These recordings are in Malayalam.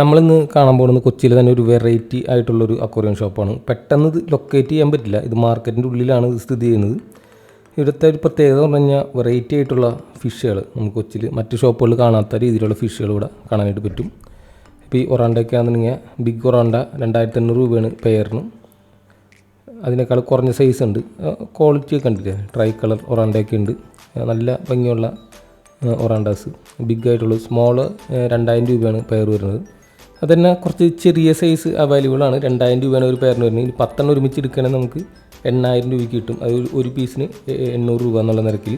നമ്മളിന്ന് കാണാൻ പോകുന്നത് കൊച്ചിയിൽ തന്നെ ഒരു വെറൈറ്റി ആയിട്ടുള്ളൊരു അക്വേറിയം ഷോപ്പാണ്. പെട്ടെന്ന് ഇത് ലൊക്കേറ്റ് ചെയ്യാൻ പറ്റില്ല. ഇത് മാർക്കറ്റിൻ്റെ ഉള്ളിലാണ് ഇത് സ്ഥിതി ചെയ്യുന്നത്. ഇവിടുത്തെ ഒരു പ്രത്യേകത എന്ന് പറഞ്ഞു കഴിഞ്ഞാൽ വെറൈറ്റി ആയിട്ടുള്ള ഫിഷുകൾ നമുക്ക് കൊച്ചിയിൽ മറ്റ് ഷോപ്പുകളിൽ കാണാത്ത രീതിയിലുള്ള ഫിഷുകൾ ഇവിടെ കാണാനായിട്ട് പറ്റും. ഇപ്പോൾ ഈ ഒറാണ്ടയൊക്കെ ആണെന്നുണ്ടെങ്കിൽ ബിഗ് ഒറാണ്ട 2500 രൂപയാണ് പെയറിന്. അതിനേക്കാൾ കുറഞ്ഞ സൈസ് ഉണ്ട്. ക്വാളിറ്റി ഒക്കെ ഉണ്ടില്ലേ, ട്രൈ കളർ ഒറാണ്ടയൊക്കെ ഉണ്ട്. നല്ല ഭംഗിയുള്ള ഒറാണ്ടാസ് ബിഗ് ആയിട്ടുള്ള സ്മോള് 2000 രൂപയാണ് പെയർ വരുന്നത്. അതുതന്നെ കുറച്ച് ചെറിയ സൈസ് അവൈലബിൾ ആണ്. 2000 രൂപയാണ് ഒരു പെയറിന് വരുന്നത്. ഇനി 10 ഒരുമിച്ച് എടുക്കുകയാണെങ്കിൽ നമുക്ക് 8000 രൂപയ്ക്ക് കിട്ടും. അത് ഒരു പീസിന് 800 രൂപ എന്നുള്ള നിരക്കിൽ.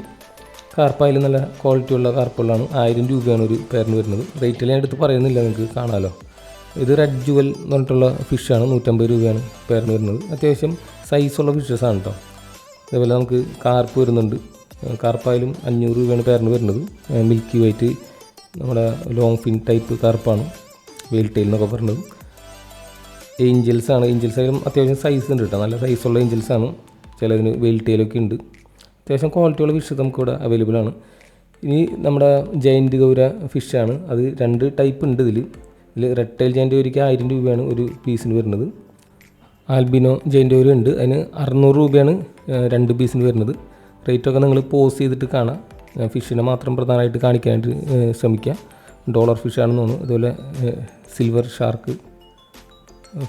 കാർപ്പായാലും നല്ല ക്വാളിറ്റിയുള്ള കാർപ്പുകളാണ്. 1000 രൂപയാണ് ഒരു പെയറിന് വരുന്നത്. റേറ്റിൽ ഞാൻ എടുത്ത് പറയുന്നില്ല, നിങ്ങൾക്ക് കാണാമല്ലോ. ഇത് റെഡ് ജുവൽ എന്ന് പറഞ്ഞിട്ടുള്ള ഫിഷാണ്. 150 രൂപയാണ് പെയറിന് വരുന്നത്. അത്യാവശ്യം സൈസുള്ള ഫിഷസാണ് കേട്ടോ. അതേപോലെ നമുക്ക് കാർപ്പ് വരുന്നുണ്ട്. കാർപ്പായാലും 500 രൂപയാണ് പെയറിന് വരുന്നത്. മിൽക്കി വൈറ്റ് നമ്മുടെ ലോങ് ഫിൻ ടൈപ്പ് കാർപ്പാണ്. വെയിൽ ടെയിൽ എന്നൊക്കെ പറഞ്ഞത്. ഏഞ്ചൽസാണ്. ഏഞ്ചൽസായാലും അത്യാവശ്യം സൈസ് ഉണ്ട് കേട്ടോ. നല്ല സൈസുള്ള ഏഞ്ചൽസാണ്. ചിലതിന് വെയിൽ ടെയിലൊക്കെ ഉണ്ട്. അത്യാവശ്യം ക്വാളിറ്റിയുള്ള ഫിഷ് നമുക്കിവിടെ അവൈലബിൾ ആണ്. ഇനി നമ്മുടെ ജയൻറ്റ് ഗൗര ഫിഷാണ്. അത് 2 ടൈപ്പ് ഉണ്ട് ഇതിൽ റെഡ് ടൈൽ ജയൻറ്റ് ഗൗരയ്ക്ക് 1000 രൂപയാണ് ഒരു പീസിന് വരുന്നത്. ആൽബിനോ ജയൻറ്റ് ഗൗര ഉണ്ട്. അതിന് 600 രൂപയാണ് 2 പീസിന് വരുന്നത്. റേറ്റൊക്കെ നിങ്ങൾ പോസ് ചെയ്തിട്ട് കാണാം. ഫിഷിനെ മാത്രം പ്രധാനമായിട്ട് കാണിക്കാനായിട്ട് ശ്രമിക്കുക. ഡോളർ ഫിഷാണെന്ന് തോന്നുന്നു. അതുപോലെ സിൽവർ ഷാർക്ക്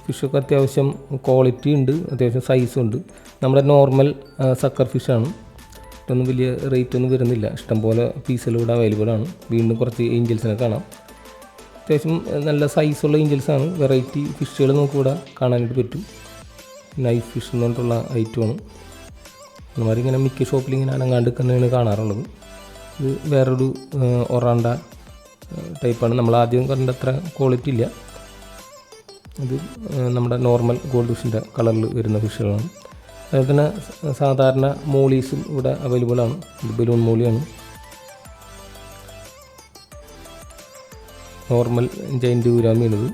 ഫിഷൊക്കെ അത്യാവശ്യം ക്വാളിറ്റി ഉണ്ട്, അത്യാവശ്യം സൈസും ഉണ്ട്. നമ്മുടെ നോർമൽ സക്കർ ഫിഷാണ്. ഇതൊന്നും വലിയ റേറ്റ് ഒന്നും വരുന്നില്ല. ഇഷ്ടംപോലെ പീസുകളിവിടെ അവൈലബിൾ ആണ്. വീണ്ടും കുറച്ച് ഏഞ്ചൽസിനെ കാണാം. അത്യാവശ്യം നല്ല സൈസുള്ള ഏഞ്ചൽസാണ്. വെറൈറ്റി ഫിഷുകൾ നമുക്കിവിടെ കാണാനായിട്ട് പറ്റും. നൈഫ് ഫിഷ് എന്ന് പറഞ്ഞിട്ടുള്ള ഐറ്റമാണ്. അതുമാതിരി ഇങ്ങനെ മിക്ക ഷോപ്പിൽ ഇങ്ങനെ അനങ്ങാണ്ട് തന്നെയാണ് കാണാറുള്ളത്. ഇത് വേറൊരു ഒറാണ്ട ടൈപ്പാണ്. നമ്മൾ ആദ്യം കണ്ട അത്ര ക്വാളിറ്റി ഇല്ല. ഇത് നമ്മുടെ നോർമൽ ഗോൾഡ് ഫിഷിൻ്റെ കളറിൽ വരുന്ന ഫിഷുകളാണ്. അതുപോലെ തന്നെ സാധാരണ മോളീസും ഇവിടെ അവൈലബിൾ ആണ്. ഇത് ബലൂൺ മോളിയാണ്. നോർമൽ ജയൻറ്റ് ഗൗരാമിയാണിത്.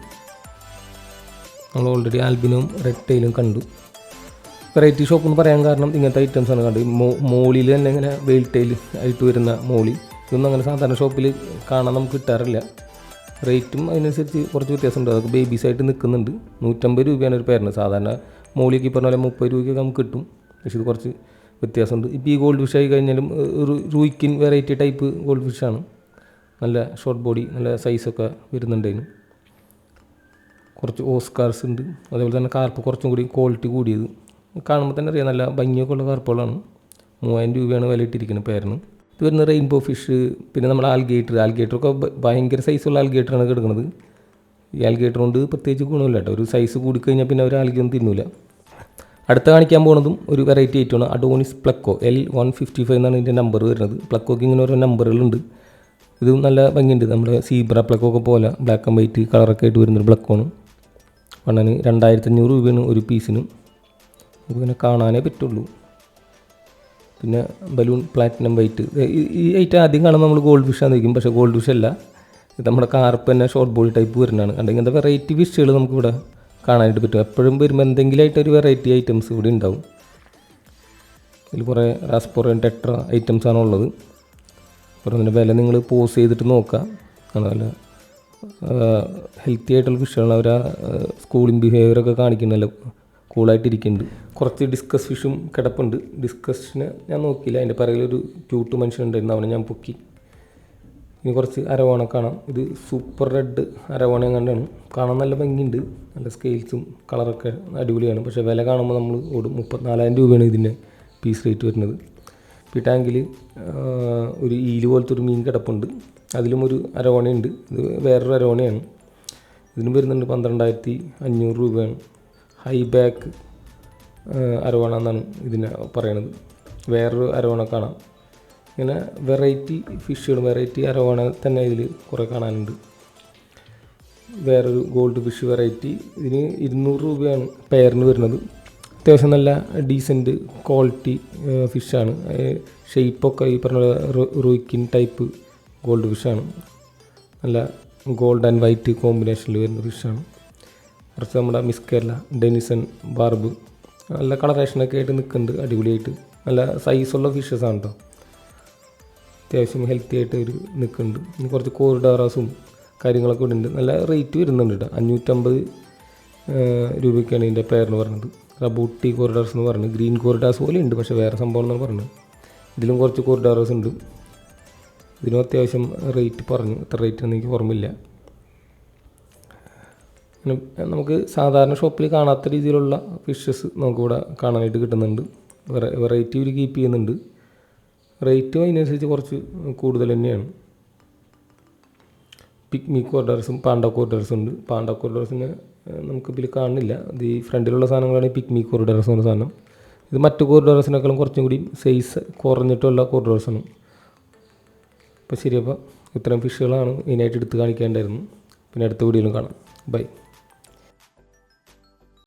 നമ്മൾ ഓൾറെഡി ആൽബിനും റെഡ് ടൈലും കണ്ടു. വെറൈറ്റി ഷോപ്പ് എന്ന് പറയാൻ കാരണം ഇങ്ങനത്തെ ഐറ്റംസാണ് കണ്ടത്. മോളിയിൽ തന്നെ ഇങ്ങനെ വെയിൽ ടൈൽ ആയിട്ട് വരുന്ന മോളി. ഇതൊന്നും അങ്ങനെ സാധാരണ ഷോപ്പിൽ കാണാൻ നമുക്ക് കിട്ടാറില്ല. റേറ്റും അതിനനുസരിച്ച് കുറച്ച് വ്യത്യാസമുണ്ട്. അതൊക്കെ ബേബീസായിട്ട് നിൽക്കുന്നുണ്ട്. 150 രൂപയാണ് ഒരു പേരിന്. സാധാരണ മോളിയൊക്കെ പറഞ്ഞ പോലെ 30 രൂപയ്ക്കൊക്കെ നമുക്ക് കിട്ടും. പക്ഷേ ഇത് കുറച്ച് വ്യത്യാസമുണ്ട്. ഇപ്പോൾ ഈ ഗോൾഡ് ഫിഷ് ആയി കഴിഞ്ഞാലും റൂയിക്കിൻ വെറൈറ്റി ടൈപ്പ് ഗോൾഡ് ഫിഷാണ്. നല്ല ഷോർട്ട് ബോഡി, നല്ല സൈസൊക്കെ വരുന്നുണ്ട്. അതിന് കുറച്ച് ഓസ്കാർസ് ഉണ്ട്. അതേപോലെ തന്നെ കാർപ്പ് കുറച്ചും കൂടി ക്വാളിറ്റി കൂടിയത്. കാണുമ്പോൾ തന്നെ അറിയാം, നല്ല ഭംഗിയൊക്കെ ഉള്ള കാർപ്പുകളാണ്. 3000 രൂപയാണ് വില ഇട്ടിരിക്കുന്നത് പേരിന്. ഇത് വരുന്ന റെയിൻബോ ഫിഷ്, പിന്നെ നമ്മുടെ ആൽഗേറ്ററൊക്കെ ഭയങ്കര സൈസുള്ള ആൽഗേറ്ററാണ് കിടക്കുന്നത്. ഈ ആൽഗേറ്റർ കൊണ്ട് പ്രത്യേകിച്ച് ഗുണമില്ല കേട്ടോ. ഒരു സൈസ് കൂടിക്കഴിഞ്ഞാൽ പിന്നെ അവർ ആൽഗയൊന്നും തിന്നില്ല. അടുത്ത കാണിക്കാൻ പോകുന്നതും ഒരു വെറൈറ്റി ഐറ്റമാണ്. Adonis pleco. L155 എന്നാണ് ഇതിൻ്റെ നമ്പർ വരുന്നത്. പ്ലക്കോക്ക് ഇങ്ങനെ ഓരോ നമ്പറുകളുണ്ട്. ഇതും നല്ല ഭംഗിയുണ്ട്. നമ്മുടെ സീബ്ര പ്ലക്കോക്കെ പോലെ ബ്ലാക്ക് ആൻഡ് വൈറ്റ് കളറൊക്കെ ആയിട്ട് വരുന്നൊരു പ്ലക്കോണ്. വണ്ണന് 2500 രൂപയാണ് ഒരു പീസിന്. നമുക്കിങ്ങനെ കാണാനേ പറ്റുള്ളൂ. പിന്നെ ബലൂൺ പ്ലാറ്റിനം വൈറ്റ്. ഈ ഐറ്റം ആദ്യം കാണുമ്പോൾ നമ്മൾ ഗോൾഡ് ഫിഷാന്ന് ചോദിക്കും. പക്ഷേ ഗോൾഡ് ഫിഷ് അല്ല. ഇത് നമ്മുടെ കാർപ്പ് തന്നെ ഷോർട്ട് ബോഡി ടൈപ്പ് വരുന്നതാണ്. കണ്ടെങ്കിൽ ഇങ്ങനത്തെ വെറൈറ്റി ഫിഷുകൾ നമുക്കിവിടെ കാണാനായിട്ട് പറ്റും. എപ്പോഴും വരുമ്പോൾ എന്തെങ്കിലും ആയിട്ടൊരു വെറൈറ്റി ഐറ്റംസ് ഇവിടെ ഉണ്ടാവും. ഇതിൽ കുറേ റാസ്പോറൻ ടെട്ര ഐറ്റംസാണ് ഉള്ളത്. അപ്പോൾ അതിൻ്റെ വില നിങ്ങൾ പോസ് ചെയ്തിട്ട് നോക്കുക. നല്ല ഹെൽത്തി ആയിട്ടുള്ള ഫിഷുകളാണ്. അവർ സ്കൂളിംഗ് ബിഹേവിയറൊക്കെ കാണിക്കുന്നല്ലോ, കൂളായിട്ടിരിക്കുന്നുണ്ട്. കുറച്ച് ഡിസ്കസ് ഫിഷും കിടപ്പുണ്ട്. ഡിസ്കസിന് ഞാൻ നോക്കിയില്ല. അതിൻ്റെ പിറകിലൊരു ക്യൂട്ട് മനുഷ്യനുണ്ടായിരുന്നു, അവനെ ഞാൻ പൊക്കി. ഇനി കുറച്ച് അരവോണ കാണാം. ഇത് സൂപ്പർ റെഡ് അരവോണ കണ്ടാണ്. കാണാൻ നല്ല ഭംഗിയുണ്ട്. നല്ല സ്കെയിൽസും കളറൊക്കെ അടിപൊളിയാണ്. പക്ഷേ വില കാണുമ്പോൾ നമ്മൾ ഓടും. 34,000 രൂപയാണ് ഇതിൻ്റെ പീസ് റേറ്റ് വരുന്നത്. ഈ ടാങ്കിൽ ഒരു ഈല് പോലത്തെ ഒരു മീൻ കിടപ്പുണ്ട്. അതിലും ഒരു അരവോണയുണ്ട്. ഇത് വേറൊരു അരവോണയാണ്. ഇതിനും വരുന്നുണ്ട് 12,500 രൂപയാണ്. ഹൈ ബാക്ക് അരവണ എന്നാണ് ഇതിനെ പറയണത്. വേറൊരു അരവണ കാണാം. ഇങ്ങനെ വെറൈറ്റി ഫിഷുകൾ, വെറൈറ്റി അരവണ തന്നെ ഇതിൽ കുറേ കാണാനുണ്ട്. വേറൊരു ഗോൾഡ് ഫിഷ് വെറൈറ്റി. ഇതിന് 200 രൂപയാണ് പെയറിന് വരുന്നത്. അത്യാവശ്യം നല്ല ഡീസൻറ്റ് ക്വാളിറ്റി ഫിഷാണ്. ഷെയ്പ്പൊക്കെ ഈ പറഞ്ഞ റൂയിക്കിൻ ടൈപ്പ് ഗോൾഡ് ഫിഷാണ്. നല്ല ഗോൾഡ് ആൻഡ് വൈറ്റ് കോമ്പിനേഷനിൽ വരുന്ന ഫിഷാണ്. കുറച്ച് നമ്മുടെ മിസ് കേരള, ഡെനിസൺ, ബാർബ് നല്ല കളറേഷനൊക്കെ ആയിട്ട് നിൽക്കുന്നുണ്ട്. അടിപൊളിയായിട്ട് നല്ല സൈസുള്ള ഫിഷസാണ് കേട്ടോ. അത്യാവശ്യം ഹെൽത്തി ആയിട്ട് ഒരു നിൽക്കുന്നുണ്ട്. ഇനി കുറച്ച് കോറിഡോറാസും കാര്യങ്ങളൊക്കെ ഇവിടെ ഉണ്ട്. നല്ല റേറ്റ് വരുന്നുണ്ട് കേട്ടോ. 550 രൂപയ്ക്കാണ് ഇതിൻ്റെ പെയറിന് പറഞ്ഞത്. റബൂട്ടി കോറിഡോർസ് എന്ന് പറഞ്ഞത് ഗ്രീൻ കോറിഡോർസ് പോലെ ഉണ്ട്, പക്ഷേ വേറെ സംഭവം എന്നാണ് പറഞ്ഞത്. ഇതിലും കുറച്ച് കോറിഡോർസ് ഉണ്ട്. ഇതിനും അത്യാവശ്യം റേറ്റ് പറഞ്ഞു, എത്ര റേറ്റ് എന്ന് എനിക്ക് ഓർമ്മയില്ല. നമുക്ക് സാധാരണ ഷോപ്പിൽ കാണാത്ത രീതിയിലുള്ള ഫിഷസ് നമുക്കിവിടെ കാണാനായിട്ട് കിട്ടുന്നുണ്ട്. വെറൈറ്റി ഇവർ കീപ്പ് ചെയ്യുന്നുണ്ട്. റേറ്റും അതിനനുസരിച്ച് കുറച്ച് കൂടുതൽ തന്നെയാണ്. പിക്മി കോറിഡോർസും പാണ്ട കോറിഡോർസും ഉണ്ട്. പാണ്ട കോറിഡോർസിന് നമുക്ക് ഇതിൽ കാണുന്നില്ല. ഇത് ഈ ഫ്രണ്ടിലുള്ള സാധനങ്ങളാണ് പിക്മി കോറിഡോർസ് എന്ന സാധനം. ഇത് മറ്റു കോറിഡോർസിനേക്കാളും കുറച്ചും കൂടി സൈസ് കുറഞ്ഞിട്ടുള്ള കോറിഡോർസാണ്. അപ്പോൾ ശരി, അപ്പോൾ ഇത്തരം ഫിഷുകളാണ് മെയിനായിട്ട് എടുത്ത് കാണിക്കേണ്ടായിരുന്നു. പിന്നെ അടുത്ത വീഡിയോയിലും കാണാം. ബൈ.